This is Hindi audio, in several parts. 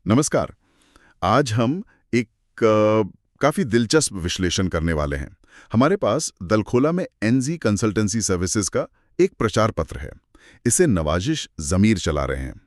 नमस्कार। आज हम एक काफ़ी दिलचस्प विश्लेषण करने वाले हैं। हमारे पास दलखोला में एनजी कंसल्टेंसी सर्विसेज का एक प्रचार पत्र है। इसे नवाजिश ज़मीर चला रहे हैं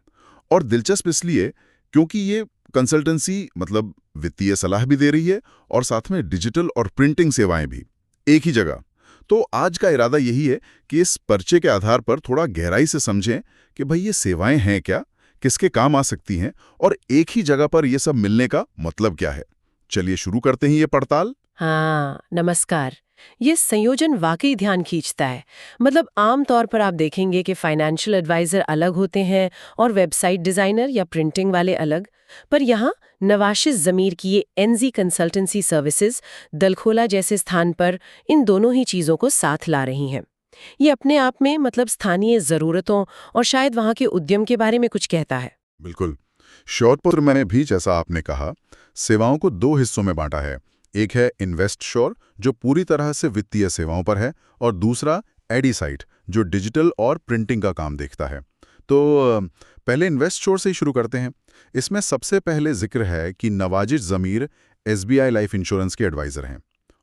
और दिलचस्प इसलिए क्योंकि ये कंसल्टेंसी मतलब वित्तीय सलाह भी दे रही है और साथ में डिजिटल और प्रिंटिंग सेवाएं भी एक ही जगह। तो आज का इरादा यही है कि इस पर्चे के आधार पर थोड़ा गहराई से समझें कि भाई ये सेवाएं हैं क्या, किसके काम आ सकती हैं और एक ही जगह पर ये सब मिलने का मतलब क्या है। चलिए शुरू करते हैं ये पड़ताल। हाँ, नमस्कार। ये संयोजन वाकई ध्यान खींचता है। मतलब आम तौर पर आप देखेंगे कि फाइनेंशियल एडवाइजर अलग होते हैं और वेबसाइट डिजाइनर या प्रिंटिंग वाले अलग। पर यहाँ नवाशिश ज़मीर की ये एनजी कंसल्टेंसी सर्विसेज दलखोला जैसे स्थान पर इन दोनों ही चीज़ों को साथ ला रही हैं। ये अपने आप में मतलब स्थानीय ज़रूरतों और शायद वहाँ के उद्यम के बारे में कुछ कहता है। बिल्कुल। शोध पत्र मैंने भी, जैसा आपने कहा, सेवाओं को दो हिस्सों में बांटा है। एक है इन्वेस्ट श्योर, जो पूरी तरह से वित्तीय सेवाओं पर है, और दूसरा एडीसाइट, जो डिजिटल और प्रिंटिंग का काम देखता है। तो पहले इन्वेस्ट श्योर से ही शुरू करते हैं। इसमें सबसे पहले जिक्र है कि नवाजिश ज़मीर एसबीआई लाइफ इंश्योरेंस के एडवाइज़र हैं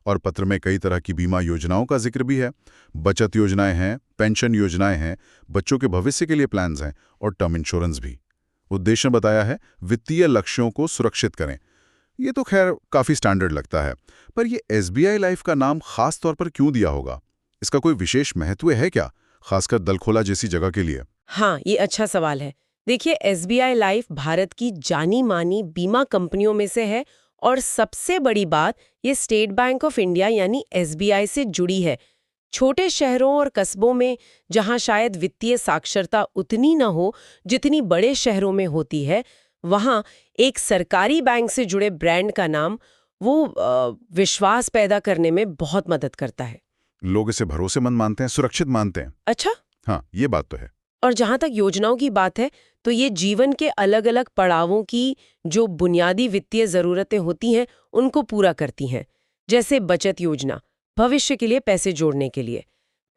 और पत्र में कई तरह की बीमा योजनाओं का जिक्र भी है। बचत योजनाएं हैं, पेंशन योजनाएं हैं, बच्चों के भविष्य के लिए प्लान्स हैं और टर्म इंश्योरेंस भी। उद्देश्य बताया है वित्तीय लक्ष्यों को सुरक्षित करें। ये तो खैर काफी स्टैंडर्ड लगता है, पर ये एसबीआई लाइफ का नाम खास तौर पर क्यों दिया होगा? इसका कोई विशेष महत्व है क्या, खासकर दलखोला जैसी जगह के लिए? हाँ, ये अच्छा सवाल है। देखिए, एसबीआई लाइफ भारत की जानी मानी बीमा कंपनियों में से है और सबसे बड़ी बात, ये स्टेट बैंक ऑफ इंडिया यानी एसबीआई से जुड़ी है। छोटे शहरों और कस्बों में जहां शायद वित्तीय साक्षरता उतनी न हो जितनी बड़े शहरों में होती है, वहां एक सरकारी बैंक से जुड़े ब्रांड का नाम वो विश्वास पैदा करने में बहुत मदद करता है। लोग इसे भरोसेमंद मानते हैं, सुरक्षित मानते हैं। अच्छा। हाँ, ये बात तो है। और जहां तक योजनाओं की बात है, तो ये जीवन के अलग अलग पड़ावों की जो बुनियादी वित्तीय जरूरतें होती हैं उनको पूरा करती हैं। जैसे बचत योजना, भविष्य के लिए पैसे जोड़ने के लिए;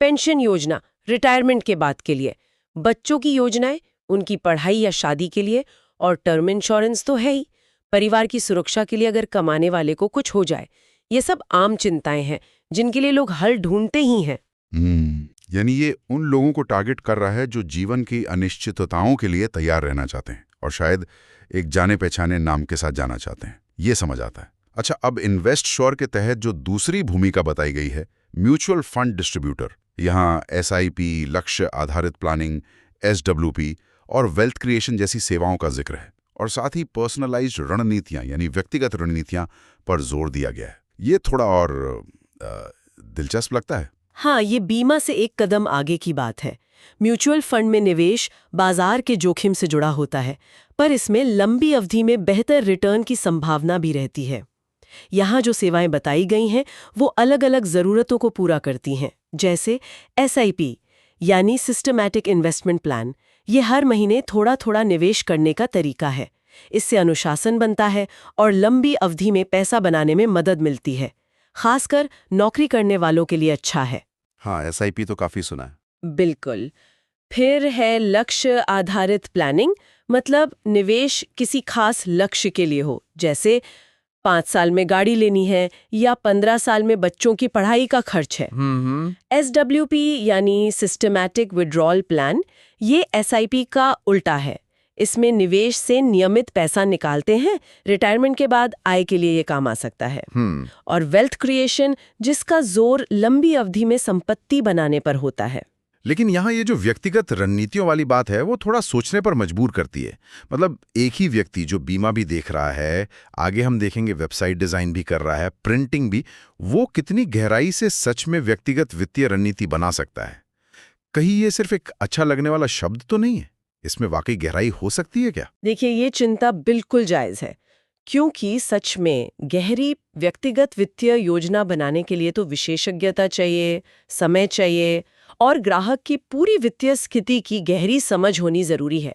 पेंशन योजना, रिटायरमेंट के बाद के लिए; बच्चों की योजनाएं, उनकी पढ़ाई या शादी के लिए; और टर्म इंश्योरेंस तो है ही, परिवार की सुरक्षा के लिए अगर कमाने वाले को कुछ हो जाए। ये सब आम चिंताएं हैं जिनके लिए लोग हल ढूंढते ही हैं। यानी ये उन लोगों को टारगेट कर रहा है जो जीवन की अनिश्चितताओं के लिए तैयार रहना चाहते हैं और शायद एक जाने पहचाने नाम के साथ जाना चाहते हैं। ये समझ आता है। अच्छा, अब इन्वेस्ट श्योर के तहत जो दूसरी भूमिका बताई गई है, म्यूचुअल फंड डिस्ट्रीब्यूटर, यहाँ एसआईपी, लक्ष्य आधारित प्लानिंग, एसडब्ल्यूपी और वेल्थ क्रिएशन जैसी सेवाओं का जिक्र है और साथ ही पर्सनलाइज्ड रणनीतियां यानी व्यक्तिगत रणनीतियां पर जोर दिया गया है। ये थोड़ा और दिलचस्प लगता है। हाँ, ये बीमा से एक कदम आगे की बात है। म्यूचुअल फंड में निवेश बाजार के जोखिम से जुड़ा होता है, पर इसमें लंबी अवधि में बेहतर रिटर्न की संभावना भी रहती है। यहाँ जो सेवाएं बताई गई हैं वो अलग अलग ज़रूरतों को पूरा करती हैं। जैसे एसआईपी यानी सिस्टमैटिक इन्वेस्टमेंट प्लान, ये हर महीने थोड़ा थोड़ा निवेश करने का तरीका है। इससे अनुशासन बनता है और लंबी अवधि में पैसा बनाने में मदद मिलती है। खासकर नौकरी करने वालों के लिए अच्छा है। हाँ, एसआईपी तो काफी सुना है। बिल्कुल। फिर है लक्ष्य आधारित प्लानिंग, मतलब निवेश किसी खास लक्ष्य के लिए हो, जैसे 5 साल में गाड़ी लेनी है या 15 साल में बच्चों की पढ़ाई का खर्च है। एसडब्ल्यूपी यानी सिस्टमैटिक विड्रॉल प्लान, ये एसआईपी का उल्टा है। इसमें निवेश से नियमित पैसा निकालते हैं, रिटायरमेंट के बाद आय के लिए ये काम आ सकता है। और वेल्थ क्रिएशन, जिसका जोर लंबी अवधि में संपत्ति बनाने पर होता है। लेकिन यहाँ ये जो व्यक्तिगत रणनीतियों वाली बात है वो थोड़ा सोचने पर मजबूर करती है। मतलब एक ही व्यक्ति जो बीमा भी देख रहा है, आगे हम देखेंगे वेबसाइट डिजाइन भी कर रहा है, प्रिंटिंग भी, वो कितनी गहराई से सच में व्यक्तिगत वित्तीय रणनीति बना सकता है? कहीं ये सिर्फ एक अच्छा लगने वाला शब्द तो नहीं है? इसमें वाकई गहराई हो सकती है क्या? देखिए, ये चिंता बिल्कुल जायज है, क्योंकि सच में गहरी व्यक्तिगत वित्तीय योजना बनाने के लिए तो विशेषज्ञता चाहिए, समय चाहिए और ग्राहक की पूरी वित्तीय स्थिति की गहरी समझ होनी जरूरी है।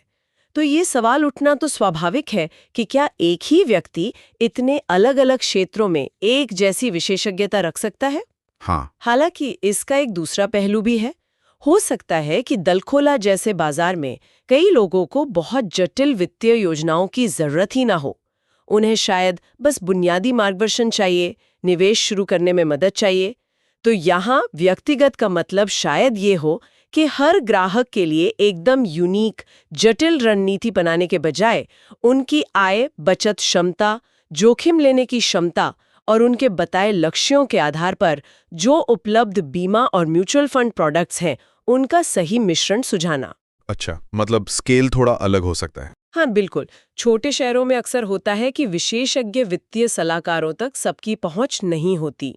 तो ये सवाल उठना तो स्वाभाविक है कि क्या एक ही व्यक्ति इतने अलग-अलग क्षेत्रों में एक जैसी विशेषज्ञता रख सकता है? हाँ। हालांकि इसका एक दूसरा पहलू भी है। हो सकता है कि दलखोला जैसे बाजार में कई लोगों को बहुत जटिल वित्तीय योजनाओं की जरूरत ही ना हो। उन्हें शायद बस बुनियादी मार्गदर्शन चाहिए, निवेश शुरू करने में मदद चाहिए। तो यहाँ व्यक्तिगत का मतलब शायद ये हो कि हर ग्राहक के लिए एकदम यूनिक, जटिल रणनीति बनाने के बजाय उनकी आय, बचत क्षमता, जोखिम लेने की क्षमता और उनके बताए लक्ष्यों के आधार पर जो उपलब्ध बीमा और म्यूचुअल फंड प्रोडक्ट्स हैं, उनका सही मिश्रण सुझाना। अच्छा, मतलब स्केल थोड़ा अलग हो सकता है। हाँ बिल्कुल। छोटे शहरों में अक्सर होता है कि विशेषज्ञ वित्तीय सलाहकारों तक सबकी पहुंच नहीं होती।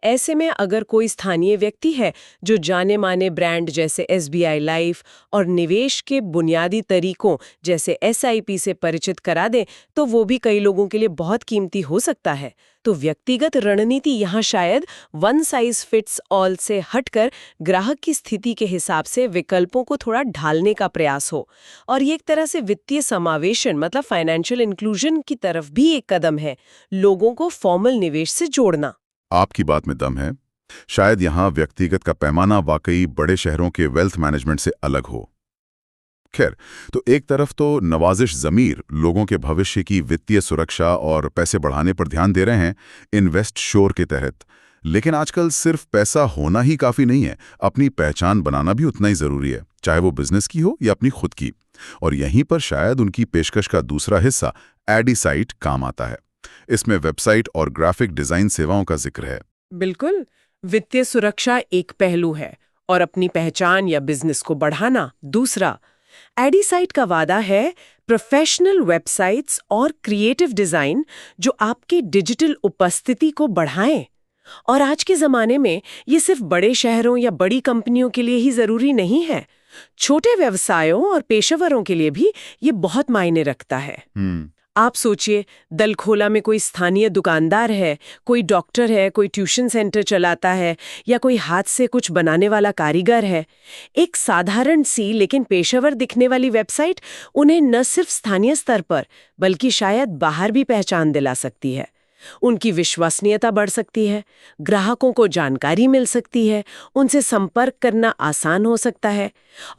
ऐसे में अगर कोई स्थानीय व्यक्ति है जो जाने माने ब्रांड जैसे SBI लाइफ और निवेश के बुनियादी तरीकों जैसे SIP से परिचित करा दे, तो वो भी कई लोगों के लिए बहुत कीमती हो सकता है। तो व्यक्तिगत रणनीति यहाँ शायद वन साइज फिट्स ऑल से हटकर ग्राहक की स्थिति के हिसाब से विकल्पों को थोड़ा ढालने का प्रयास हो। और ये एक तरह से वित्तीय समावेशन मतलब फाइनेंशियल इंक्लूजन की तरफ भी एक कदम है, लोगों को फॉर्मल निवेश से जोड़ना। आपकी बात में दम है। शायद यहाँ व्यक्तिगत का पैमाना वाकई बड़े शहरों के वेल्थ मैनेजमेंट से अलग हो। खैर, तो एक तरफ तो नवाजिश ज़मीर लोगों के भविष्य की वित्तीय सुरक्षा और पैसे बढ़ाने पर ध्यान दे रहे हैं इन्वेस्ट श्योर के तहत। लेकिन आजकल सिर्फ पैसा होना ही काफ़ी नहीं है, अपनी पहचान बनाना भी उतना ही ज़रूरी है, चाहे वो बिजनेस की हो या अपनी खुद की। और यहीं पर शायद उनकी पेशकश का दूसरा हिस्सा एडीसाइट काम आता है। इसमें वेबसाइट और ग्राफिक डिज़ाइन सेवाओं का जिक्र है। बिल्कुल। वित्तीय सुरक्षा एक पहलू है और अपनी पहचान या बिजनेस को बढ़ाना दूसरा। एडीसाइट का वादा है प्रोफेशनल वेबसाइट्स और क्रिएटिव डिजाइन जो आपकी डिजिटल उपस्थिति को बढ़ाएं। और आज के जमाने में ये सिर्फ बड़े शहरों या बड़ी कंपनियों के लिए ही जरूरी नहीं है, छोटे व्यवसायों और पेशेवरों के लिए भी ये बहुत मायने रखता है। आप सोचिए, दलखोला में कोई स्थानीय दुकानदार है, कोई डॉक्टर है, कोई ट्यूशन सेंटर चलाता है या कोई हाथ से कुछ बनाने वाला कारीगर है। एक साधारण सी लेकिन पेशेवर दिखने वाली वेबसाइट उन्हें न सिर्फ स्थानीय स्तर पर बल्कि शायद बाहर भी पहचान दिला सकती है। उनकी विश्वसनीयता बढ़ सकती है, ग्राहकों को जानकारी मिल सकती है, उनसे संपर्क करना आसान हो सकता है।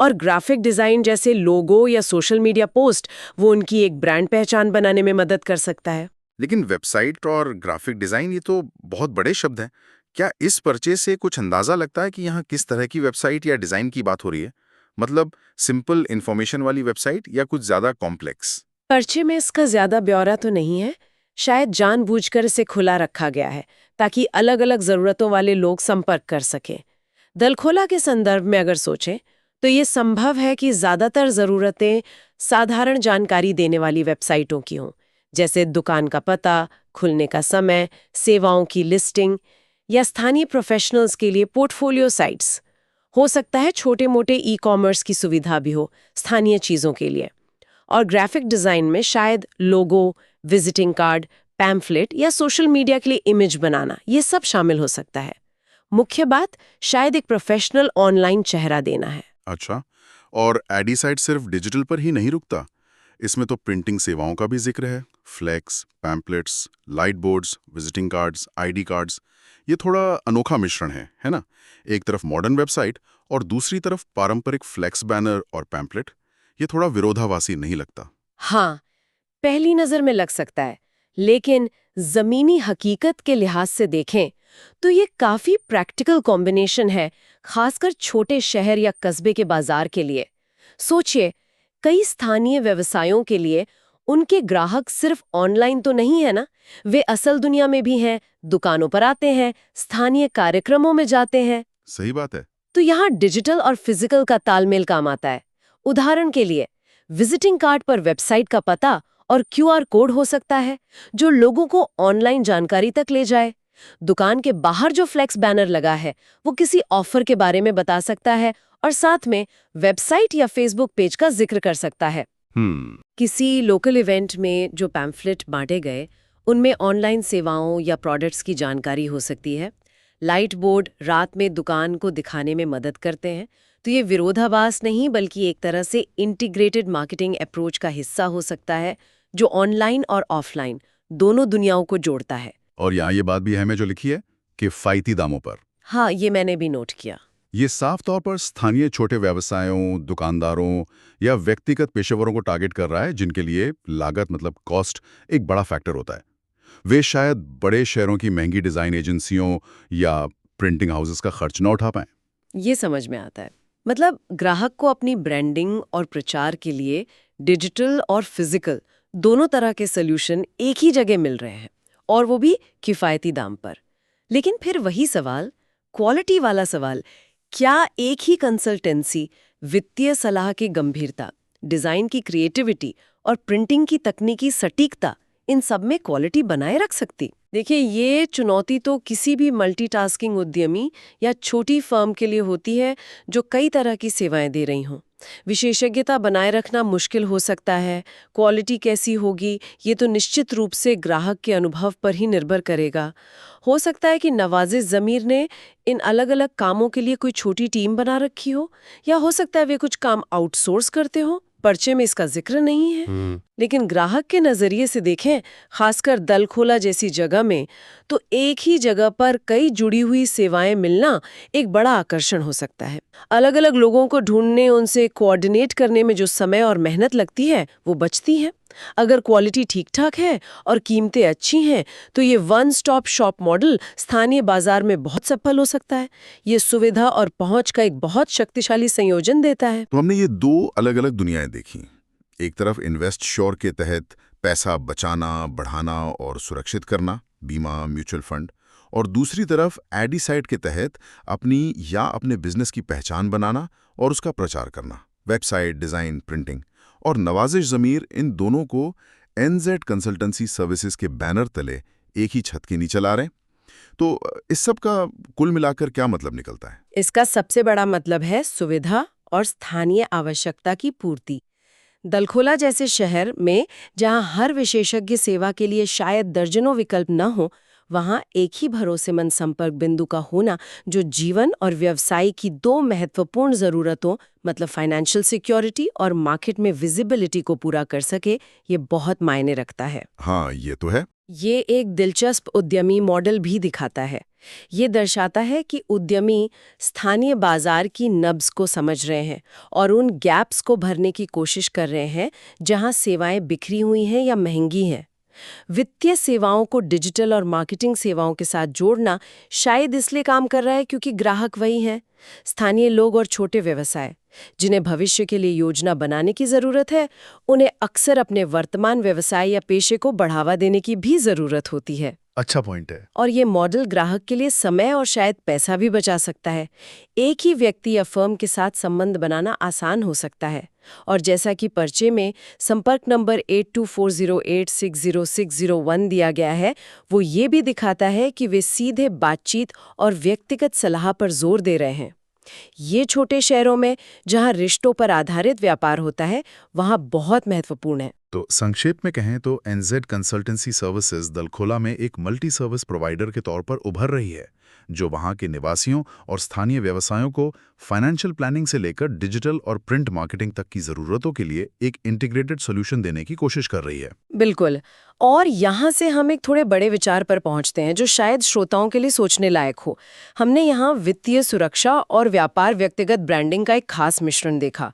और ग्राफिक डिजाइन जैसे लोगो या सोशल मीडिया पोस्ट वो उनकी एक ब्रांड पहचान बनाने में मदद कर सकता है। लेकिन वेबसाइट और ग्राफिक डिजाइन ये तो बहुत बड़े शब्द हैं। क्या इस पर्चे से कुछ अंदाजा लगता है कि यहाँ किस तरह की वेबसाइट या डिजाइन की बात हो रही है? मतलब सिंपल इंफॉर्मेशन वाली वेबसाइट या कुछ ज्यादा कॉम्प्लेक्स? पर्चे में इसका ज्यादा ब्यौरा तो नहीं है, शायद जानबूझकर इसे खुला रखा गया है ताकि अलग अलग जरूरतों वाले लोग संपर्क कर सकें। दलखोला के संदर्भ में अगर सोचें तो ये संभव है कि ज्यादातर जरूरतें साधारण जानकारी देने वाली वेबसाइटों की हों, जैसे दुकान का पता, खुलने का समय, सेवाओं की लिस्टिंग या स्थानीय प्रोफेशनल्स के लिए पोर्टफोलियो साइट्स। हो सकता है छोटे मोटे ई-कॉमर्स की सुविधा भी हो स्थानीय चीजों के लिए। और ग्राफिक डिजाइन में शायद लोगो, विजिटिंग कार्ड, पैम्फलेट या सोशल मीडिया के लिए इमेज बनाना, ये सब शामिल हो सकता है। मुख्य बात शायद एक प्रोफेशनल ऑनलाइन चेहरा देना है। अच्छा, और एडीसाइट सिर्फ डिजिटल पर ही नहीं रुकता, इसमें तो प्रिंटिंग सेवाओं का भी जिक्र है। Flex, pamphlets, light boards, visiting cards, ID cards, ये थोड़ा अनोखा मिश्रण है ना? एक तरफ मॉडर्न वेबसाइट और दूसरी तरफ पारंपरिक फ्लैक्स बैनर और पैम्पलेट। ये थोड़ा विरोधाभासी नहीं लगता? हाँ, पहली नजर में लग सकता है, लेकिन जमीनी हकीकत के लिहाज से देखें तो ये काफी प्रैक्टिकल कॉम्बिनेशन है, खासकर छोटे शहर या कस्बे के बाजार के लिए। सोचिए, कई स्थानीय व्यवसायों के लिए उनके ग्राहक सिर्फ ऑनलाइन तो नहीं है ना, वे असल दुनिया में भी हैं, दुकानों पर आते हैं, स्थानीय कार्यक्रमों में जाते हैं। सही बात है। तो यहाँ डिजिटल और फिजिकल का तालमेल काम आता है। उदाहरण के लिए, विजिटिंग कार्ड पर वेबसाइट का पता और QR कोड हो सकता है जो लोगों को ऑनलाइन जानकारी तक ले जाए। दुकान के बाहर जो फ्लेक्स बैनर लगा है वो किसी ऑफर के बारे में बता सकता है और साथ में वेबसाइट या फेसबुक पेज का जिक्र कर सकता है। किसी लोकल इवेंट में जो पैम्फलेट बांटे गए उनमें ऑनलाइन सेवाओं या प्रोडक्ट्स की जानकारी हो सकती है। लाइट बोर्ड रात में दुकान को दिखाने में मदद करते हैं। तो ये विरोधाभास नहीं बल्कि एक तरह से इंटीग्रेटेड मार्केटिंग अप्रोच का हिस्सा हो सकता है जो ऑनलाइन और ऑफलाइन दोनों दुनियाओं को जोड़ता है। और यहाँ ये बात भी है में जो लिखी है, किफायती दामों पर। हाँ, ये मैंने भी नोट किया। ये साफ तौर पर स्थानीय छोटे व्यवसायों, दुकानदारों या व्यक्तिगत पेशेवरों को टारगेट कर रहा है, जिनके लिए लागत मतलब कॉस्ट एक बड़ा फैक्टर होता है। वे शायद बड़े शहरों की महंगी डिज़ाइन एजेंसियों या प्रिंटिंग हाउसेस का खर्च ना उठा पाएं। ये समझ में आता है। मतलब ग्राहक को अपनी ब्रांडिंग और प्रचार के लिए डिजिटल और फिजिकल दोनों तरह के सॉल्यूशन एक ही जगह मिल रहे हैं, और वो भी किफायती दाम पर। लेकिन फिर वही सवाल, क्वालिटी वाला सवाल, क्या एक ही कंसल्टेंसी वित्तीय सलाह की गंभीरता, डिजाइन की क्रिएटिविटी और प्रिंटिंग की तकनीकी सटीकता, इन सब में क्वालिटी बनाए रख सकती? देखिए, ये चुनौती तो किसी भी मल्टीटास्किंग उद्यमी या छोटी फर्म के लिए होती है जो कई तरह की सेवाएं दे रही हों। विशेषज्ञता बनाए रखना मुश्किल हो सकता है। क्वालिटी कैसी होगी, ये तो निश्चित रूप से ग्राहक के अनुभव पर ही निर्भर करेगा। हो सकता है कि नवाजिश ज़मीर ने इन अलग-अलग कामों के लिए कोई छोटी टीम बना रखी हो, या हो सकता है वे कुछ काम आउटसोर्स करते हो। पर्चे में इसका जिक्र नहीं है। लेकिन ग्राहक के नजरिए से देखें, खासकर दलखोला जैसी जगह में, तो एक ही जगह पर कई जुड़ी हुई सेवाएं मिलना एक बड़ा आकर्षण हो सकता है। अलग-अलग लोगों को ढूंढने, उनसे कोऑर्डिनेट करने में जो समय और मेहनत लगती है, वो बचती है। अगर क्वालिटी ठीक-ठाक है और कीमतें अच्छी हैं, तो ये वन स्टॉप शॉप मॉडल स्थानीय बाजार में बहुत सफल हो सकता है। ये सुविधा और पहुंच का एक बहुत शक्तिशाली संयोजन देता है। तो हमने ये दो अलग-अलग दुनियाएं देखी। एक तरफ इन्वेस्ट श्योर के तहत पैसा बचाना, बढ़ाना और सुरक्षित करना, बीमा, म्यूचुअल फंड, और दूसरी तरफ एडीसाइट के तहत अपनी या अपने बिजनेस की पहचान बनाना और उसका प्रचार करना, वेबसाइट, डिजाइन, प्रिंटिंग। और नवाजिश ज़मीर इन दोनों को एनजेड कंसल्टेंसी सर्विसेज के बैनर तले एक ही छत के नीचे ला रहे हैं। तो इस सब का कुल मिलाकर क्या मतलब निकलता है? इसका सबसे बड़ा मतलब है सुविधा और स्थानीय आवश्यकता की पूर्ति। दलखोला जैसे शहर में, जहां हर विशेषज्ञ सेवा के लिए शायद दर्जनों विकल्प न हो, वहां एक ही भरोसेमंद संपर्क बिंदु का होना, जो जीवन और व्यवसाय की दो महत्वपूर्ण जरूरतों मतलब फाइनेंशियल सिक्योरिटी और मार्केट में विजिबिलिटी को पूरा कर सके, ये बहुत मायने रखता है। हाँ, ये तो है। ये एक दिलचस्प उद्यमी मॉडल भी दिखाता है। ये दर्शाता है कि उद्यमी स्थानीय बाजार की नब्ज को समझ रहे हैं और उन गैप्स को भरने की कोशिश कर रहे हैं जहां सेवाएं बिखरी हुई हैं या महंगी हैं। वित्तीय सेवाओं को डिजिटल और मार्केटिंग सेवाओं के साथ जोड़ना शायद इसलिए काम कर रहा है क्योंकि ग्राहक वही हैं, स्थानीय लोग और छोटे व्यवसाय, जिन्हें भविष्य के लिए योजना बनाने की जरूरत है। उन्हें अक्सर अपने वर्तमान व्यवसाय या पेशे को बढ़ावा देने की भी जरूरत होती है। अच्छा पॉइंट है। और ये मॉडल ग्राहक के लिए समय और शायद पैसा भी बचा सकता है। एक ही व्यक्ति या फर्म के साथ संबंध बनाना आसान हो सकता है। और जैसा कि पर्चे में संपर्क नंबर 8240860601 दिया गया है, वो ये भी दिखाता है कि वे सीधे बातचीत और व्यक्तिगत सलाह पर जोर दे रहे हैं। ये छोटे शहरों में, जहां रिश्तों पर आधारित व्यापार होता है, वहां बहुत महत्वपूर्ण है। तो संक्षेप में कहें तो एनजेड कंसल्टेंसी सर्विसेज दलखोला में एक मल्टी सर्विस प्रोवाइडर के तौर पर उभर रही है, जो वहां के निवासियों और स्थानीय व्यवसायों को फाइनेंशियल प्लानिंग से लेकर डिजिटल और प्रिंट मार्केटिंग तक की जरूरतों के लिए एक इंटीग्रेटेड सॉल्यूशन देने की कोशिश कर रही है। बिल्कुल। और यहाँ से हम एक थोड़े बड़े विचार पर पहुँचते हैं, जो शायद श्रोताओं के लिए सोचने लायक हो। हमने यहाँ वित्तीय सुरक्षा और व्यापार व्यक्तिगत ब्रांडिंग का एक खास मिश्रण देखा।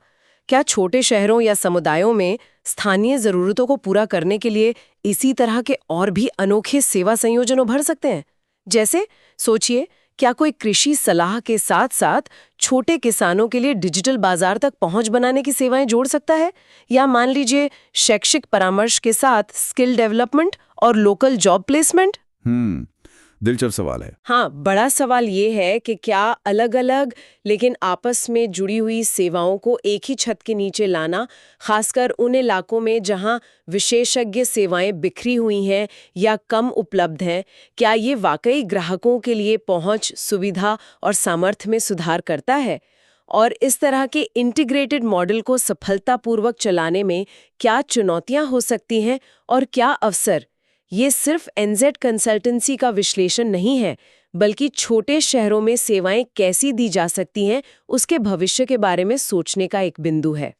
क्या छोटे शहरों या समुदायों में स्थानीय जरूरतों को पूरा करने के लिए इसी तरह के और भी अनोखे सेवा संयोजन उभर सकते हैं? जैसे सोचिए, क्या कोई कृषि सलाह के साथ साथ छोटे किसानों के लिए डिजिटल बाजार तक पहुंच बनाने की सेवाएं जोड़ सकता है? या मान लीजिए शैक्षिक परामर्श के साथ स्किल डेवलपमेंट और लोकल जॉब प्लेसमेंट? दिलचस्प सवाल है। हाँ, बड़ा सवाल ये है कि क्या अलग-अलग लेकिन आपस में जुड़ी हुई सेवाओं को एक ही छत के नीचे लाना, खासकर उन इलाकों में जहां विशेषज्ञ सेवाएं बिखरी हुई हैं या कम उपलब्ध हैं, क्या ये वाकई ग्राहकों के लिए पहुंच, सुविधा और सामर्थ्य में सुधार करता है? और इस तरह के इंटीग्रेटेड मॉडल को सफलतापूर्वक चलाने में क्या चुनौतियां हो सकती हैं और क्या अवसर? ये सिर्फ एनजेड कंसल्टेंसी का विश्लेषण नहीं है, बल्कि छोटे शहरों में सेवाएं कैसी दी जा सकती हैं, उसके भविष्य के बारे में सोचने का एक बिंदु है।